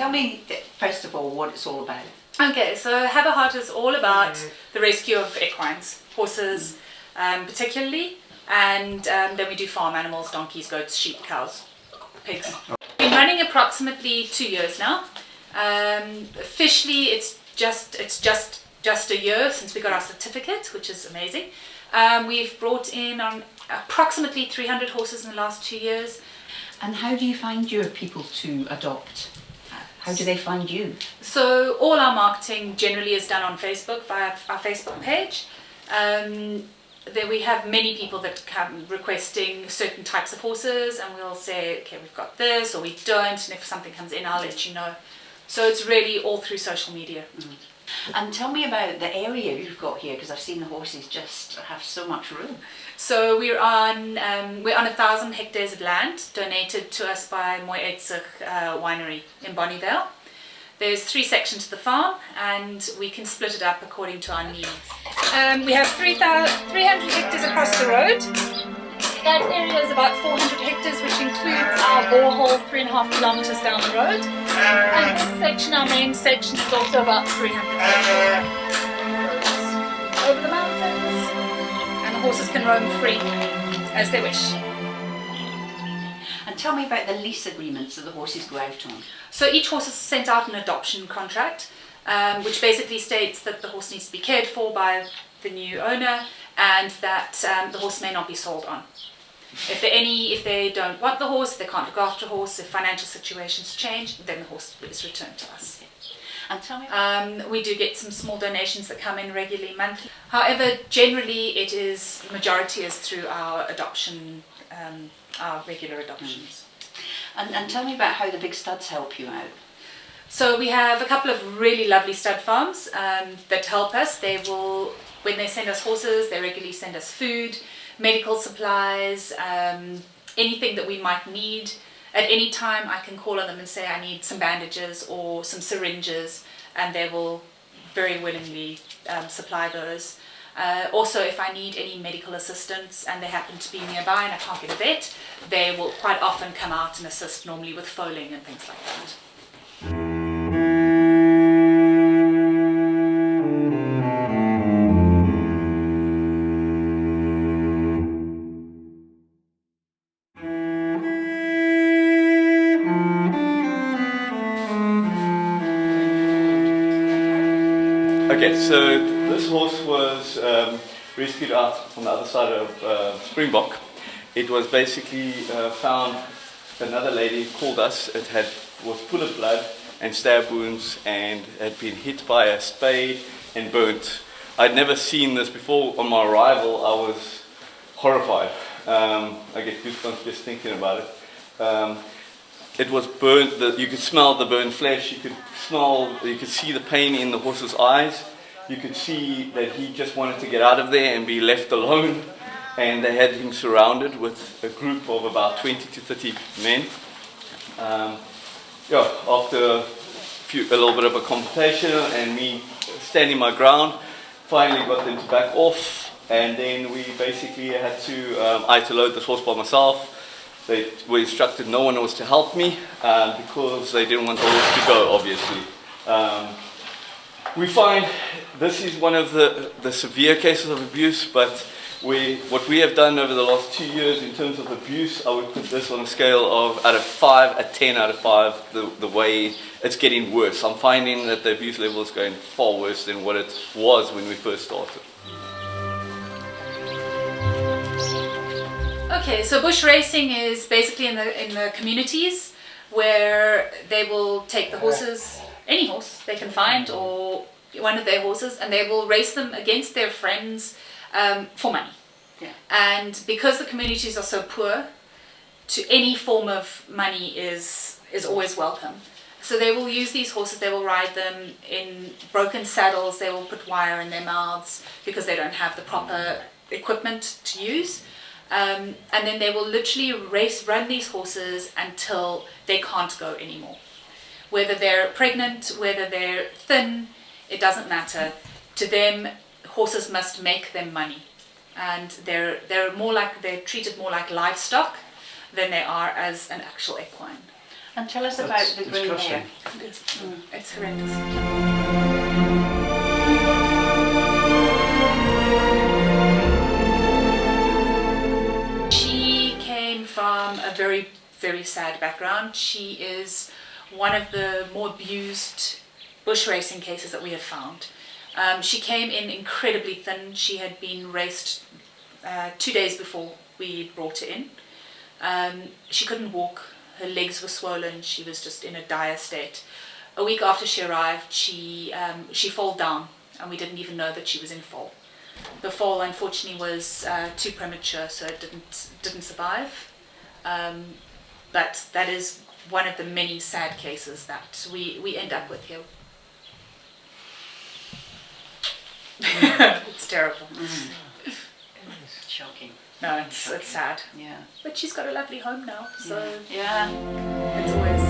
Tell me, first of all, what it's all about. Okay, so Have a Heart is all about the rescue of equines, horses particularly, and then we do farm animals, donkeys, goats, sheep, cows, pigs. We've been running approximately 2 years now. Officially, it's just a year since we got our certificate, which is amazing. We've brought in on approximately 300 horses in the last 2 years. And how do you find your people to adopt? How do they find you? So all our marketing generally is done on Facebook via our Facebook page. There we have many people that come requesting certain types of horses, and we'll say, okay, we've got this or we don't, and if something comes in, I'll let you know. So it's really all through social media. And tell me about the area you've got here, because I've seen the horses just have so much room. So we're on 1,000 hectares of land donated to us by Mooi Uitzicht winery in Bonnievale. There's 3 sections to the farm, and we can split it up according to our needs. We have 300 hectares across the road. That area is about 400 hectares, which includes our borehole 3.5 kilometers down the road. And this section, our main section, is also about 300 hectares. Over the mountains, and the horses can roam free as they wish. And tell me about the lease agreements that the horses go out on. So each horse is sent out an adoption contract, which basically states that the horse needs to be cared for by the new owner, and that the horse may not be sold on. If they don't want the horse, if they can't look after a horse, if financial situations change, then the horse is returned to us. And tell me we do get some small donations that come in regularly, monthly. However, generally majority is through our adoption, our regular adoptions. And tell me about how the big studs help you out. So we have a couple of really lovely stud farms that help us. They will, when they send us horses, they regularly send us food, medical supplies, anything that we might need. At any time I can call on them and say I need some bandages or some syringes, and they will very willingly supply those. Also, if I need any medical assistance and they happen to be nearby and I can't get a vet, they will quite often come out and assist, normally with foaling and things like that. Okay, so this horse was rescued out from the other side of Springbok. It was basically found, another lady called us, was full of blood and stab wounds and had been hit by a spade and burnt. I'd never seen this before. On my arrival I was horrified. I get goosebumps just thinking about it. It was burnt, you could smell the burnt flesh, you could see the pain in the horse's eyes, you could see that he just wanted to get out of there and be left alone, and they had him surrounded with a group of about 20 to 30 men. After a little bit of a confrontation and me standing my ground, finally got them to back off, and then we basically had to, I had to load this horse by myself. They were instructed no one was to help me because they didn't want the horse to go, obviously. We find this is one of the severe cases of abuse, but what we have done over the last 2 years in terms of abuse, I would put this on a scale of out of 5, a 10 out of 5, the way it's getting worse. I'm finding that the abuse level is going far worse than what it was when we first started. Okay, so bush racing is basically in the communities where they will take the horses, any horse they can find, or one of their horses, and they will race them against their friends for money. Yeah. And because the communities are so poor, any form of money is always welcome. So they will use these horses, they will ride them in broken saddles, they will put wire in their mouths because they don't have the proper equipment to use. And then they will literally run these horses until they can't go anymore. Whether they're pregnant, whether they're thin, it doesn't matter. To them, horses must make them money, and they're treated more like livestock than they are as an actual equine. And tell us about the It's grey crushing. hair. It's horrendous. She came from a very, very sad background. She is one of the more abused bush racing cases that we have found. She came in incredibly thin. She had been raced 2 days before we brought her in. She couldn't walk. Her legs were swollen. She was just in a dire state. A week after she arrived, she fell down, and we didn't even know that she was in fall. The fall, unfortunately, was too premature, so it didn't survive. But that is one of the many sad cases that we end up with here. It's terrible. Shocking. No, it's sad. Yeah. But she's got a lovely home now, so Yeah. it's always.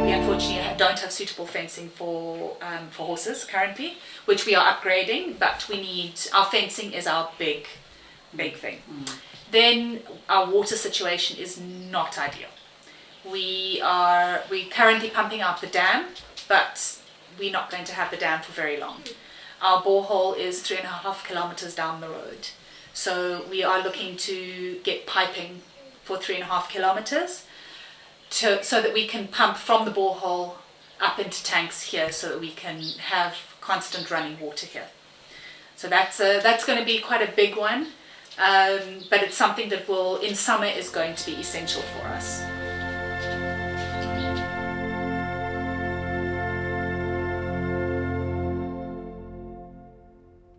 We unfortunately don't have suitable fencing for horses currently, which we are upgrading. But our fencing is our big thing. Then our water situation is not ideal. We're currently pumping out the dam, but we're not going to have the dam for very long. Our borehole is 3.5 kilometers down the road. So we are looking to get piping for 3.5 kilometers so that we can pump from the borehole up into tanks here so that we can have constant running water here. So that's going to be quite a big one, but it's something that in summer is going to be essential for us.